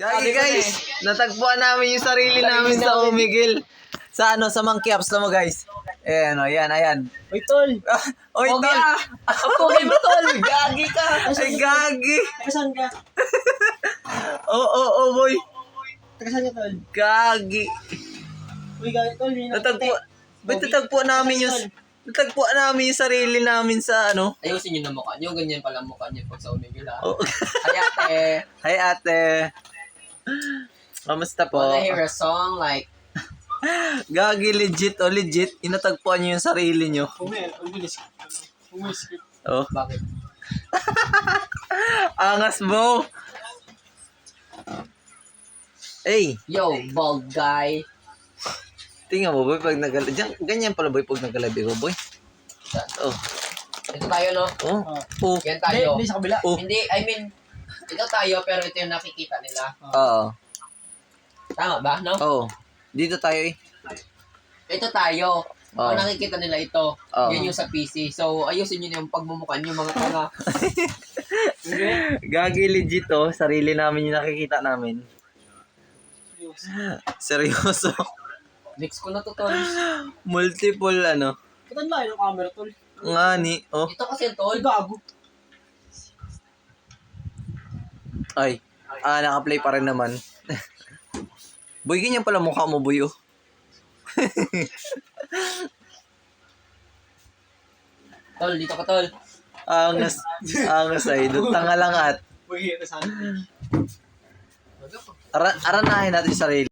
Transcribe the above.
Gagi guys, natagpuan namin yung sarili namin sa Omegle. Sa ano, sa Monkey Apps na mo guys. Ayan o, ayan. Uy, tol. Oy, Okay, tol. Okay mo, tol. Gagi ka. Ay, gagi. Tagasan ka? Oo, boy. Tagasan ka, tol? Gagi. Uy, gagi, tol. Natagpuan namin yung sarili namin sa ano. Ayusin nyo na mukha nyo. Ganyan pala mukha nyo pag sa Omegle, ha? Oh. Ay, ate. Hi ate. Kamusta po? Wanna hear a song like... Gagi, legit. Inatagpuan nyo yung sarili nyo. Umilis. Oh. Bakit? Angas mo. Hey, Yo, bald guy. tingnan mo boy pag ganyan pala boy pag nagalabi ko boy. Oh. Ito tayo, no? Oh. Yan tayo. Hindi, sa kabila. Oh. Hindi, I mean, ito tayo, pero ito yung nakikita nila. Oo. Tama ba, no? Oh. Dito tayo eh. Ito tayo. Oh. Ang nakikita nila ito. Oh. Yan yung sa PC. So, ayusin nyo na yung pagmumukha nyo, mga tanga. Gagi legit oh, sarili namin yung nakikita namin. Seryoso. Mix ko na to, tol. Multiple ano. Kitan ba yung camera, tol? Ngani. Oh. Ito kasi, tol. Gago. Ay. Naka-play pa rin naman. Boy, ganyan pala mukha mo, boy, oh. Tol, dito ka, tol. Angas ay. Tanga lang at. Uy, ito sana. Aranahin natin yung sarili.